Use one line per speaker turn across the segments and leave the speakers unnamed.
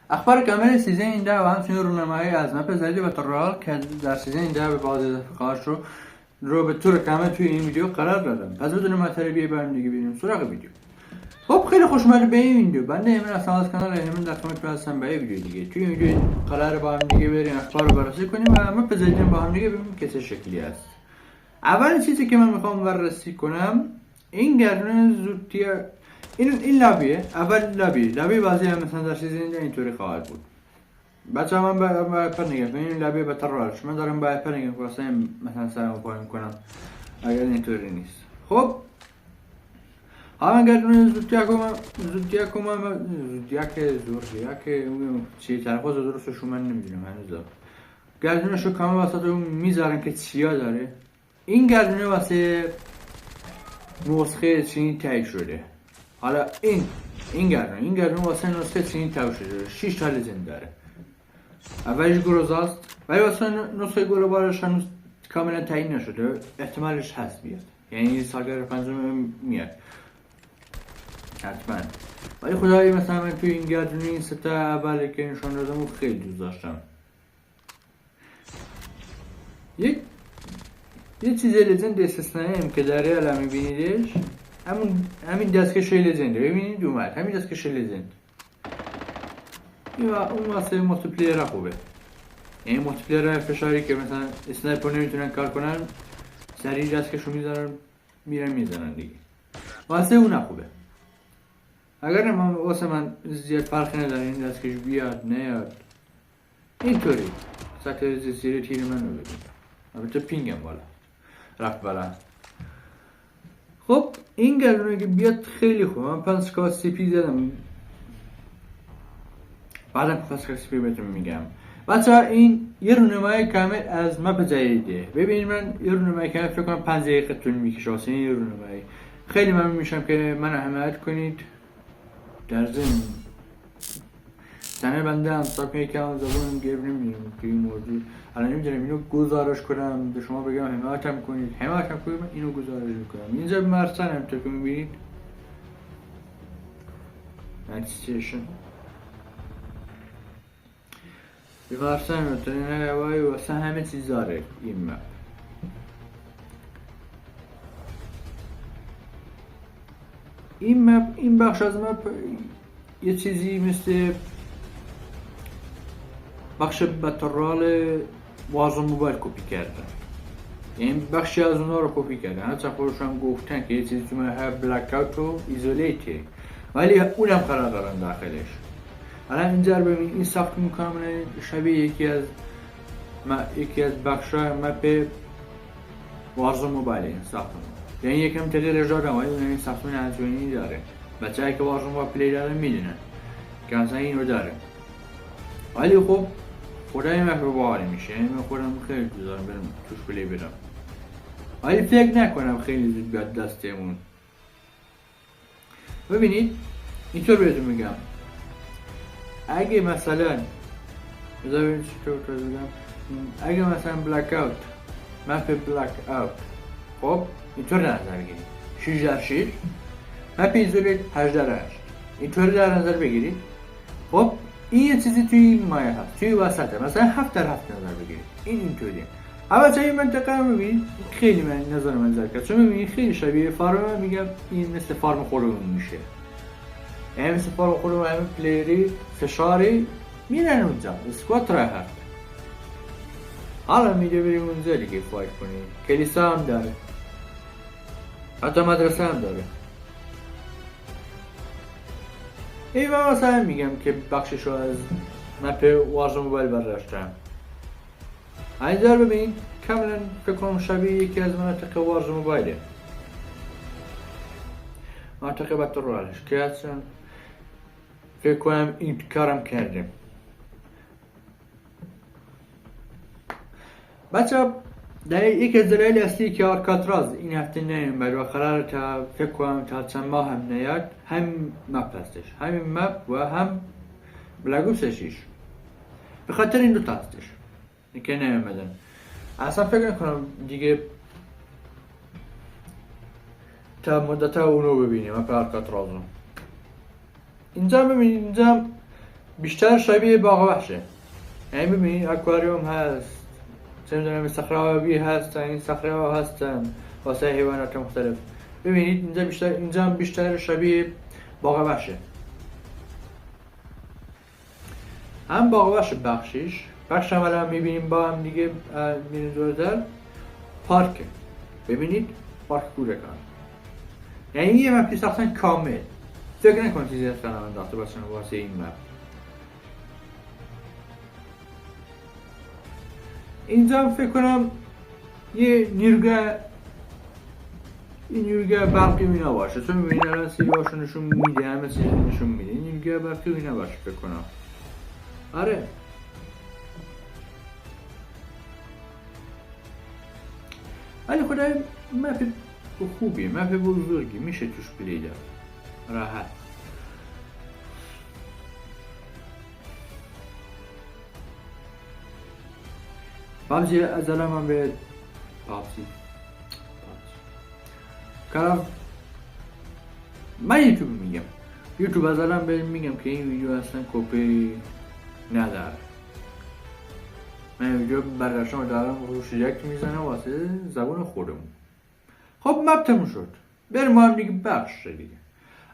اخبار کامل سیزن این ده و همچنین رونمایی از مپ زدی و ترال که در سیزن این ده به بعض دفعات رو به طور کامل توی این ویدیو قرار دادم. پس بدون مطالبی برام دیگه بریم سراغ ویدیو. خب خیلی خوش اومدید به این ویدیو. بنده ایمن هستم از کانال ایمن در کامنت هستم به ویدیو دیگه. توی این ویدیو قراره با هم دیگه بریم اخبار رو بررسی کنیم و مپ زدی با هم دیگه ببینیم که چه شکلی است. اولین چیزی که من میخوام بررسی کنم این گردون زودتیا این لابیه. اول لابی بازی هم مثلا در سیزن اینطوری خواهد بود. بچه من با اپر نگه این لابی به ترالش من دارم با اپر نگه واسه مثلا سرم پایین کنم اگر اینطوری نیست. خب حالا گردون زودیاک چی تلفظ درستشو من نمیدونم هنوز. گردونشو کامل واسه اون میذارن که چیا داره. این گردونه واسه نسخه چینی تایید شده. حالا این گردون واسه نسخه چینی تایید شده. 6 تا لژند داره. اولش گروزاست ولی واسه نسخه گلوبالش هنوز کاملا تعیین نشده. احتمالش هست بیاد. یعنی سالگرد پنجم میاد. حتما. ولی خدایی مثلا من توی این گردونی این سه تا اولی که نشون دادم و خیلی دوست داشتم. یه چیز لژند استثنایی هم که در ریال هم میبینیدش همین دستکش لژنده. ببینید اومد همین دستکش لژند. اون واسه مولتیپلیر خوبه. یعنی مولتیپلیر فشاری که مثلا اسنایپر نمیتونن کار کنن سریع دستکشو میذارن میزنن دیگه. واسه اون خوبه. اگر واسه من زیاد فرقی نداره این دستکش بیاد نیاد اینطوری سطح زیر تیر من رو ببین. البته پینگم بالا رفت بالا. خب این گردونه که بیاد خیلی خوب. من 5 سی پی زدم بعدم 5 سی پی بهتون میگم. بچه این یه رونمایی کامل از مپ جدیده. ببینید من یه رونمایی کامل فکر کنم 5 دقیقه طول میکشه واسه این یه رونمایی. خیلی ممنون میشم که منو حمایت کنید. در ضمن چنل بنده هم ساب کنید که هم زبانم گیر نمیدونم که این موضوع الان نمیدونم اینو گزارش کنم به شما بگم حمایتم کنید من اینو گزارش میکنم. اینجا مرسن هم تا که میبینید نتیستیشن به مرسن هم تا این هوایی واسه همه چیز داره این مپ. این بخش از مپ یه چیزی مثل بخش باترال وارزون موبایل کپی کردن. یعنی بخشی از اونا رو کپی کردن. حتی خودشون گفتن که یه چیزی تو ماه بلک اوت و ایزولیته ولی اونم قرار دارن داخلش. الان اینجا رو ببین این ساختمون کاملا شبیه یکی از بخشای مپ وارزون موبایل این ساختمون. یعنی یکم تغییر دادم ولی اون این ساختمون انجوینی داره. بچه‌ای که وارزون موبایل پلی دارن میدونن که مثلا اینو داره. ولی خب خدای مپ باحال میشه. یعنی من خودم خیلی دوست دارم برم توش پلی بدم. ولی فکر نکنم خیلی زود بیاد دستمون. ببینید اینطور بهتون میگم اگه مثلا اگه مثلا بلک اوت مپ بلک اوت خب اینطور در نظر بگیرید 6x6 مپ ایزولیت 8x8 اینطور در نظر بگیرید. خب این یه چیزی توی این مایه هست توی وسطه مثلا 7x7 نظر بگیرید اینطوریه. البته این منطقه رو میبینید خیلی من نظر من کرد چون میبینید خیلی شبیه فارم. میگم این مثل فارم خودمون میشه. یعنی مثل فارم خودمون همه پلیری فشاری میرن اونجا اسکوات راه هست. حالا میگه بریم اونجا دیگه فایت کنیم. کلیسا هم داره حتی مدرسه هم داره. این من مثلا میگم که بخششو از مپ وارزون موبایل برداشتم. اینجا رو ببین کاملا فکر کنم شبیه یکی از مناطق وارزون موبایله. منطقه باترالش که اصلا فکر کنم این کارم کردیم. بچه در یک از دلایل اصلی که آلکاتراز این هفته نیومد و قراره تا فکر کنم تا چند ماه هم نیاد هم مپ هستش. همین مپ و هم بلک اوپس 6 به خاطر این دوتا هستش که نیومدن. اصلا فکر نکنم دیگه تا مدت اونو ببینیم مپ آلکاترازو. اینجا ببینید اینجا بیشتر شبیه باغ وحشه. یعنی ببینید اکواریوم هست، چه میدونم صخره‌آبی هستن، این صخره‌ها هستن واسه حیوانات مختلف. ببینید اینجا بیشتر شبیه باغ وحشه. هم باغ وحش بخش اول هم میبینیم با هم دیگه میریم جلوتر. پارکه، ببینید پارک کودکان. یعنی یه مپی ساختن کامل. فکر نکن چیزی از کنم انداخته باشن واسه این مپ. اینجا فکر کنم یه نیروگاه برقی اینا باشه، چون میبینید الان سیریاشو نشون میده، همه چیز نشون میده. نیروگاه برقی اینا باشه فکر کنم. آره ولی خدای مپ خوبیه، مپ بزرگی، میشه توش پلی داد راحت. پابجی از الان من به پابجی کارم من یوتیوب از الان به میگم که این ویدیو اصلا کپی نداره. من ویدیو برداشتم دارم روش یک میزنه واسه زبون خودمون. خب مپ تموم شد، بریم ما هم دیگه بخش دیگه.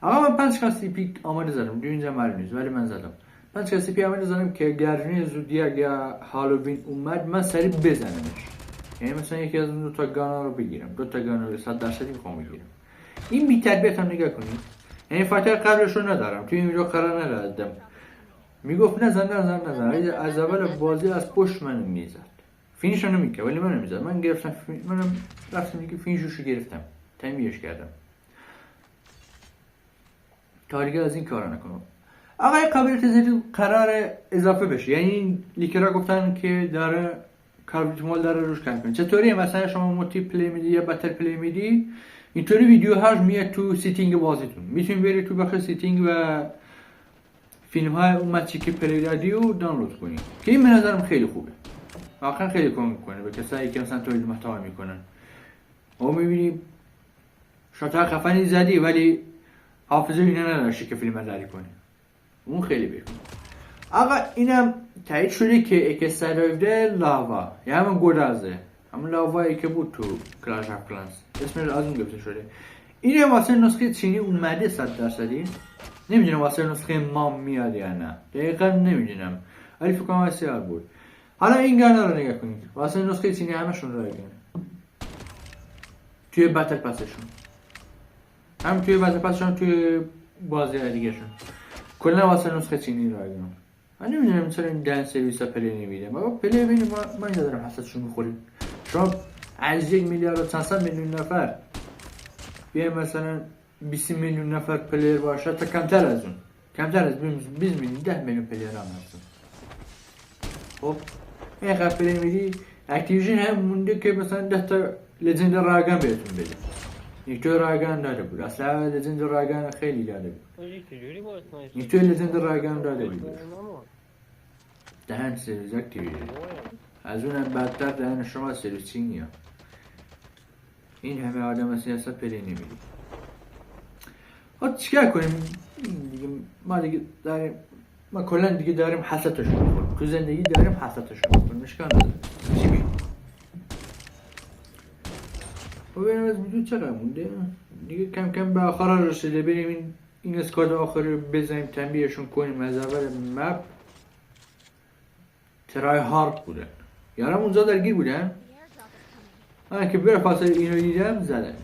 آقا من 5 کسی پیک آماده زدم، دیو اینجا معلوم نیست ولی من زدم 5 کسی پیک آماده زدم که گرجنی زودیاک یا هالووین اومد من سریع بزنمش. یعنی مثلا یکی از اون 2 تا گانا رو بگیرم، 2 تا گانا رو 100% میخوام بگیرم. این بی تربیت هم نگاه کنید، یعنی فاتحه قبلش رو ندارم، توی این ویدیو قرار ندادم. میگفت نزن از اول بازی از پشت منو میزد، فینیش رو نمیکرد ولی منو میزد. من گرفتم منم رفتم دیگه فینیشو گرفتم، تنبیهش کردم تا دیگه از این کارا نکنم. آقای قابلیت زدی قرار اضافه بشه، یعنی لیکرها گفتن که داره کاربیت مال داره روش کار کنه. چطوریه؟ مثلا شما مولتی پلی میدی یا بتل پلی میدی، اینطوری ویدیو هاش میاد تو سیتینگ بازیتون. میتونید برید تو بخش سیتینگ و فیلم های اون مچی که پلی دادی رو دانلود کنید که این به نظرم خیلی خوبه، واقعا خیلی کمک میکنه به کسایی که مثلا تولید محتوا میکنن. او میبینی شاتای خفنی زدی ولی حافظه اینا نداشتی که فیلم برداری کنی، اون خیلی بهتره. آقا اینم تایید شده که اکسترایوده لاوا، یعنی همون گودازه، همون لاوایی که بود تو کلاش اف کلانس، اسمش از اون گرفته شده. اینه واسه نسخه چینی اومده 100%. نمیدونم واسه نسخه ما میاد یا نه، دقیقا نمیدونم ولی فکر کنم واسه بود. حالا این گانا رو نگاه کنید، واسه نسخه چینی همشون رایگانه توی بتل پاسشون، هم توی بتل پاسشون توی بازی دیگه شون کلا واسه نسخه چینی رایگانه. من نمیدونم چرا این دن سرویس ها پلی نمیده. ما پلی ببینیم، ما اینجا دارم حساسشون میخوریم. شما از 1 میلیارد و 500 میلیون نفر بیایم مثلا 20 میلیون نفر پلیر باشه، تا کمتر از 20 میلیون 10 میلیون پلیر هم هستن. خب این قبل پلیر میدی اکتیویژن هم مونده که مثلا 10 تا لجند راگان بهتون بده. یک تو راگان داده بود، اصلا لجند راگان خیلی داده بود. یک تو لجند راگان داده بود. دهن سرویس اکتیویژن از اونم بدتر دهن شما سرویس چینی ها. این همه آدم سیاست پلی نمیدی. خب چیکار کنیم دیگه؟ ما کلا دیگه داریم حسرتش می‌خوریم تو زندگی، داریم حسرتش می‌خوریم، اشکال نداره. چی بگیم؟ خب ببینم از ویدیو چقدر مونده دیگه، کم کم به آخر رسیده. بریم این اسکاد آخری رو بزنیم، تنبیهشون کنیم. از اول مپ ترای هارد بودن، یارم اونجا درگیر بودن، من که بره فاصله اینو دیدم زدنش.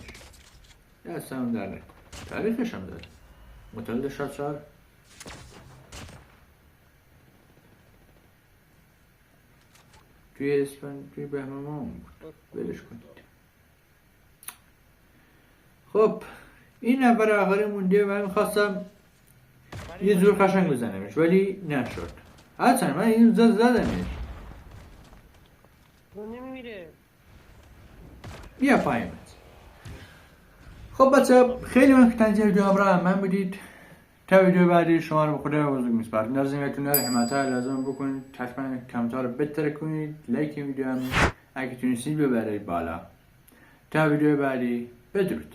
دستم در نکن، تاریخش هم داره، متولد شاد توی اسفند توی بهمن بود، ولش کنید. خب این نفر آخری مونده و من میخواستم یه جور قشنگ بزنمش ولی نشد. هرچند من این زدمش
نمیره.
بیا پایین. خب بچه خیلی من که تنجیل ویدیو همراه من بودید. تا ویدیو بعدی شما رو به خدا بزرگ میسپارم. لازمتون داره حمایت لازم بکنید، حتما کامنت رو بهتر کنید، لایک این ویدیو هم اگه تونستید ببرید بالا. تا ویدیو بعدی بدرود.